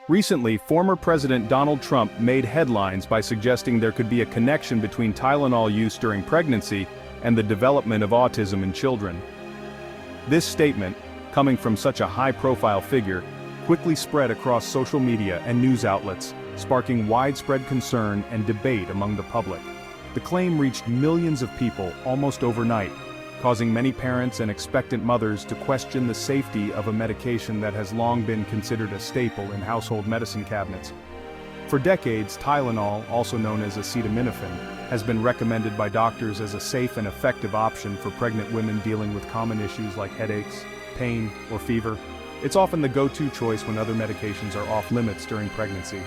Recently, former President Donald Trump made headlines by suggesting there could be a connection between Tylenol use during pregnancy and the development of autism in children. This statement, coming from such a high-profile figure, quickly spread across social media and news outlets, sparking widespread concern and debate among the public. The claim reached millions of people almost overnight, causing many parents and expectant mothers to question the safety of a medication that has long been considered a staple in household medicine cabinets. For decades, Tylenol, also known as acetaminophen, has been recommended by doctors as a safe and effective option for pregnant women dealing with common issues like headaches, pain, or fever. It's often the go-to choice when other medications are off-limits during pregnancy.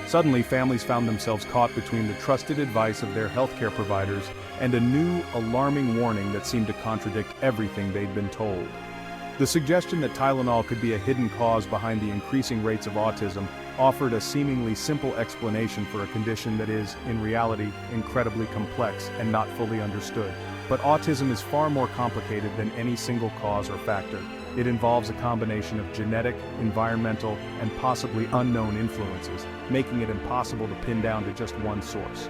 Suddenly, families found themselves caught between the trusted advice of their healthcare providers and a new, alarming warning that seemed to contradict everything they'd been told. The suggestion that Tylenol could be a hidden cause behind the increasing rates of autism offered a seemingly simple explanation for a condition that is, in reality, incredibly complex and not fully understood. But autism is far more complicated than any single cause or factor. It involves a combination of genetic, environmental, and possibly unknown influences, making it impossible to pin down to just one source.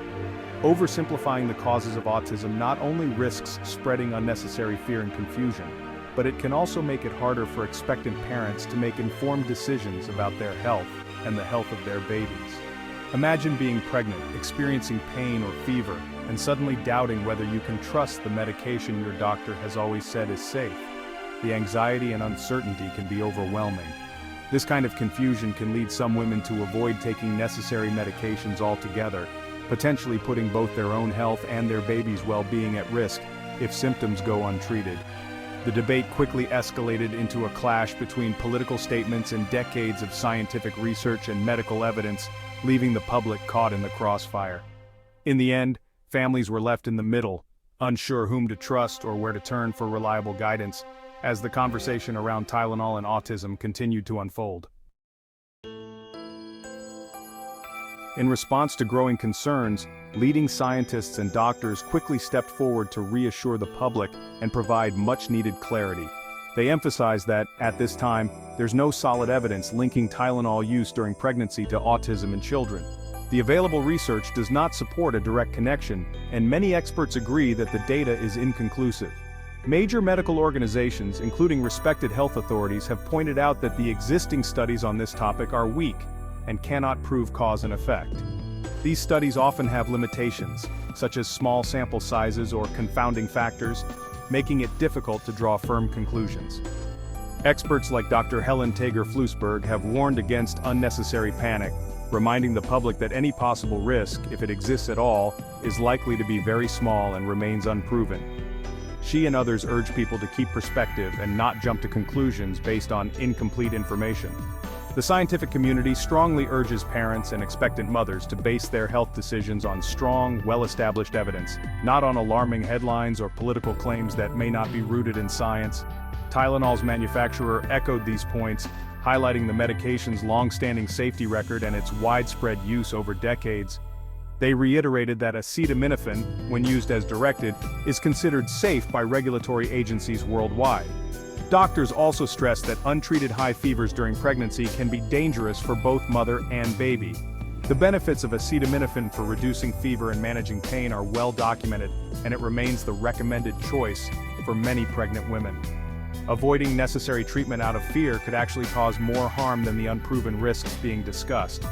Oversimplifying the causes of autism not only risks spreading unnecessary fear and confusion, but it can also make it harder for expectant parents to make informed decisions about their health and the health of their babies. Imagine being pregnant, experiencing pain or fever, and suddenly doubting whether you can trust the medication your doctor has always said is safe. The anxiety and uncertainty can be overwhelming. This kind of confusion can lead some women to avoid taking necessary medications altogether, potentially putting both their own health and their baby's well-being at risk if symptoms go untreated. The debate quickly escalated into a clash between political statements and decades of scientific research and medical evidence, leaving the public caught in the crossfire. In the end, families were left in the middle, unsure whom to trust or where to turn for reliable guidance, as the conversation around Tylenol and autism continued to unfold. In response to growing concerns, leading scientists and doctors quickly stepped forward to reassure the public and provide much-needed clarity. They emphasized that, at this time, there's no solid evidence linking Tylenol use during pregnancy to autism in children. The available research does not support a direct connection, and many experts agree that the data is inconclusive. Major medical organizations, including respected health authorities, have pointed out that the existing studies on this topic are weak and cannot prove cause and effect. These studies often have limitations, such as small sample sizes or confounding factors, making it difficult to draw firm conclusions. Experts like Dr. Helen Tager-Flusberg have warned against unnecessary panic, reminding the public that any possible risk, if it exists at all, is likely to be very small and remains unproven. She and others urge people to keep perspective and not jump to conclusions based on incomplete information. The scientific community strongly urges parents and expectant mothers to base their health decisions on strong, well-established evidence, not on alarming headlines or political claims that may not be rooted in science. Tylenol's manufacturer echoed these points, highlighting the medication's long-standing safety record and its widespread use over decades. They reiterated that acetaminophen, when used as directed, is considered safe by regulatory agencies worldwide. Doctors also stressed that untreated high fevers during pregnancy can be dangerous for both mother and baby. The benefits of acetaminophen for reducing fever and managing pain are well documented, and it remains the recommended choice for many pregnant women. Avoiding necessary treatment out of fear could actually cause more harm than the unproven risks being discussed.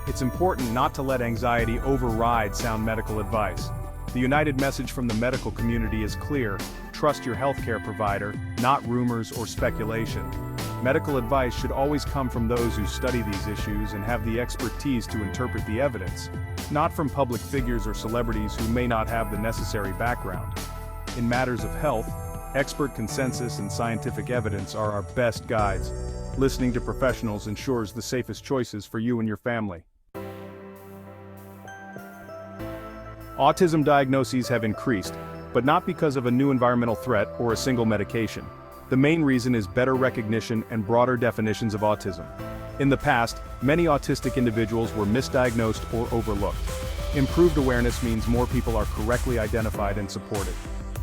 It's important not to let anxiety override sound medical advice. The united message from the medical community is clear: trust your healthcare provider, not rumors or speculation. Medical advice should always come from those who study these issues and have the expertise to interpret the evidence, not from public figures or celebrities who may not have the necessary background. In matters of health, expert consensus and scientific evidence are our best guides. Listening to professionals ensures the safest choices for you and your family. Autism diagnoses have increased, but not because of a new environmental threat or a single medication. The main reason is better recognition and broader definitions of autism. In the past, many autistic individuals were misdiagnosed or overlooked. Improved awareness means more people are correctly identified and supported.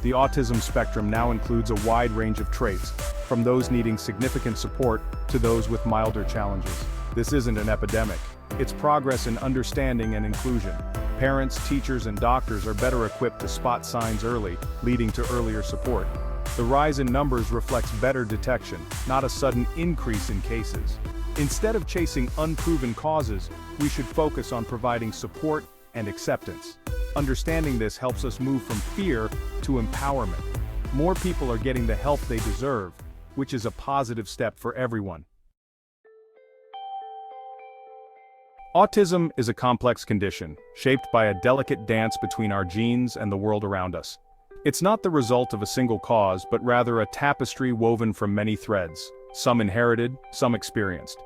The autism spectrum now includes a wide range of traits, from those needing significant support to those with milder challenges. This isn't an epidemic. It's progress in understanding and inclusion. Parents, teachers, and doctors are better equipped to spot signs early, leading to earlier support. The rise in numbers reflects better detection, not a sudden increase in cases. Instead of chasing unproven causes, we should focus on providing support and acceptance. Understanding this helps us move from fear to empowerment. More people are getting the help they deserve, which is a positive step for everyone. Autism is a complex condition, shaped by a delicate dance between our genes and the world around us. It's not the result of a single cause, but rather a tapestry woven from many threads, some inherited, some experienced.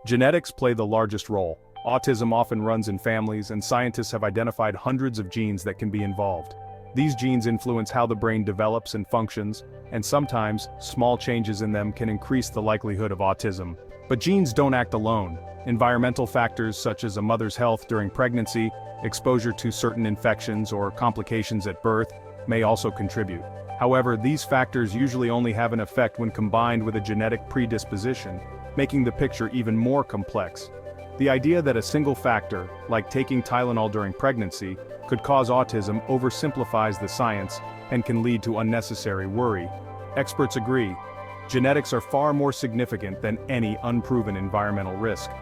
Genetics play the largest role. Autism often runs in families, and scientists have identified hundreds of genes that can be involved. These genes influence how the brain develops and functions, and sometimes, small changes in them can increase the likelihood of autism. But genes don't act alone. Environmental factors such as a mother's health during pregnancy, exposure to certain infections or complications at birth, may also contribute. However, these factors usually only have an effect when combined with a genetic predisposition, making the picture even more complex. The idea that a single factor, like taking Tylenol during pregnancy, could cause autism oversimplifies the science and can lead to unnecessary worry. Experts agree. Genetics are far more significant than any unproven environmental risk.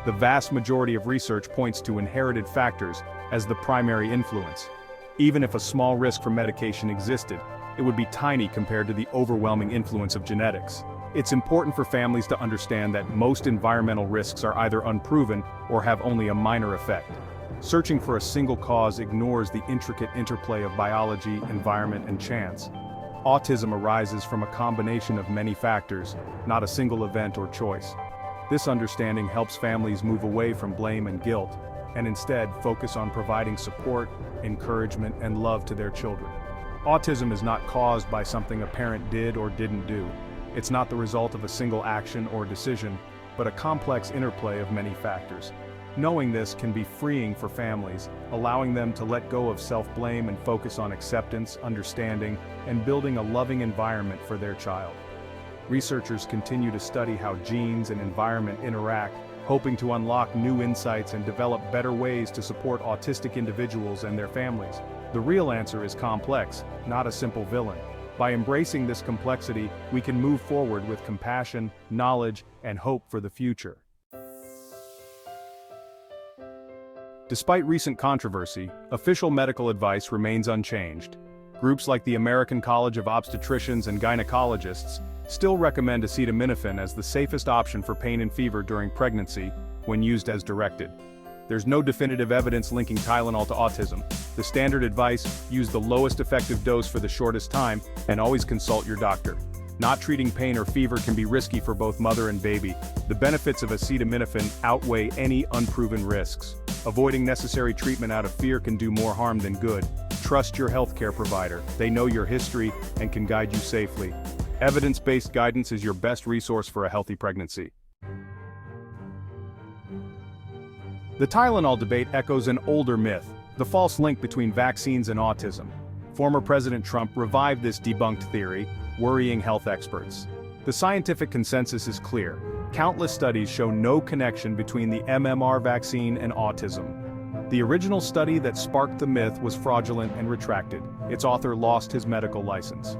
The vast majority of research points to inherited factors as the primary influence. Even if a small risk from medication existed, it would be tiny compared to the overwhelming influence of genetics. It's important for families to understand that most environmental risks are either unproven or have only a minor effect. Searching for a single cause ignores the intricate interplay of biology, environment, and chance. Autism arises from a combination of many factors, not a single event or choice. This understanding helps families move away from blame and guilt, and instead focus on providing support, encouragement, and love to their children. Autism is not caused by something a parent did or didn't do. It's not the result of a single action or decision, but a complex interplay of many factors. Knowing this can be freeing for families, allowing them to let go of self-blame and focus on acceptance, understanding, and building a loving environment for their child. Researchers continue to study how genes and environment interact, hoping to unlock new insights and develop better ways to support autistic individuals and their families. The real answer is complex, not a simple villain. By embracing this complexity, we can move forward with compassion, knowledge, and hope for the future. Despite recent controversy, official medical advice remains unchanged. Groups like the American College of Obstetricians and Gynecologists still recommend acetaminophen as the safest option for pain and fever during pregnancy when used as directed. There's no definitive evidence linking Tylenol to autism. The standard advice: use the lowest effective dose for the shortest time, and always consult your doctor. Not treating pain or fever can be risky for both mother and baby. The benefits of acetaminophen outweigh any unproven risks. Avoiding necessary treatment out of fear can do more harm than good. Trust your healthcare provider. They know your history and can guide you safely. Evidence-based guidance is your best resource for a healthy pregnancy. The Tylenol debate echoes an older myth, the false link between vaccines and autism. Former President Trump revived this debunked theory, worrying health experts. The scientific consensus is clear. Countless studies show no connection between the MMR vaccine and autism. The original study that sparked the myth was fraudulent and retracted. Its author lost his medical license.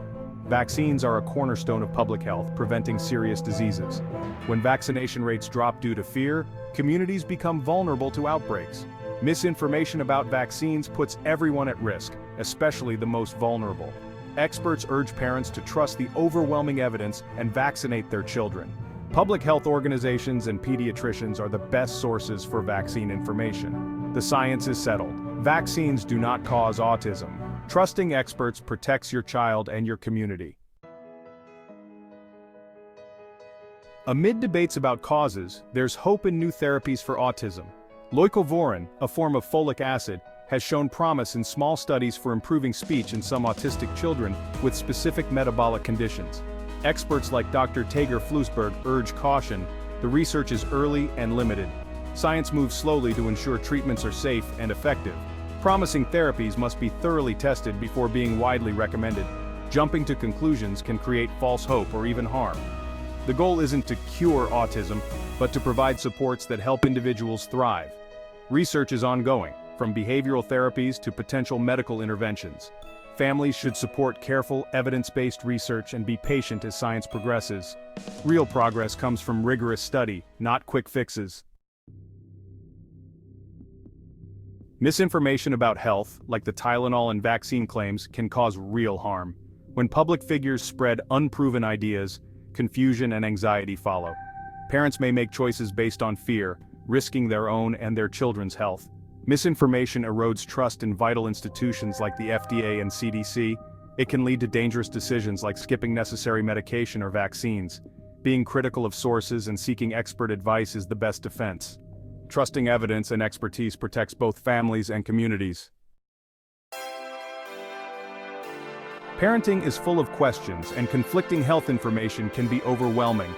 Vaccines are a cornerstone of public health, preventing serious diseases. When vaccination rates drop due to fear, communities become vulnerable to outbreaks. Misinformation about vaccines puts everyone at risk, especially the most vulnerable. Experts urge parents to trust the overwhelming evidence and vaccinate their children. Public health organizations and pediatricians are the best sources for vaccine information. The science is settled. Vaccines do not cause autism. Trusting experts protects your child and your community. Amid debates about causes, there's hope in new therapies for autism. Leucovorin, a form of folic acid, has shown promise in small studies for improving speech in some autistic children with specific metabolic conditions. Experts like Dr. Tager Flusberg urge caution. The research is early and limited. Science moves slowly to ensure treatments are safe and effective. Promising therapies must be thoroughly tested before being widely recommended. Jumping to conclusions can create false hope or even harm. The goal isn't to cure autism, but to provide supports that help individuals thrive. Research is ongoing, from behavioral therapies to potential medical interventions. Families should support careful, evidence-based research and be patient as science progresses. Real progress comes from rigorous study, not quick fixes. Misinformation about health, like the Tylenol and vaccine claims, can cause real harm. When public figures spread unproven ideas, confusion and anxiety follow. Parents may make choices based on fear, risking their own and their children's health. Misinformation erodes trust in vital institutions like the FDA and CDC. It can lead to dangerous decisions like skipping necessary medication or vaccines. Being critical of sources and seeking expert advice is the best defense. Trusting evidence and expertise protects both families and communities. Parenting is full of questions, and conflicting health information can be overwhelming.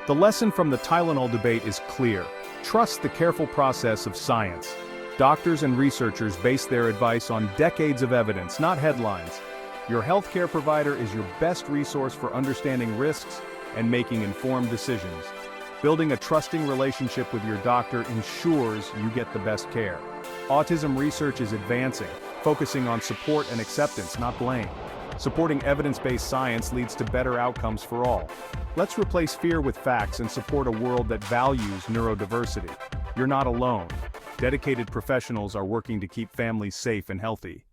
The lesson from the Tylenol debate is clear. Trust the careful process of science. Doctors and researchers base their advice on decades of evidence, not headlines. Your healthcare provider is your best resource for understanding risks and making informed decisions. Building a trusting relationship with your doctor ensures you get the best care. Autism research is advancing, focusing on support and acceptance, not blame. Supporting evidence-based science leads to better outcomes for all. Let's replace fear with facts and support a world that values neurodiversity. You're not alone. Dedicated professionals are working to keep families safe and healthy.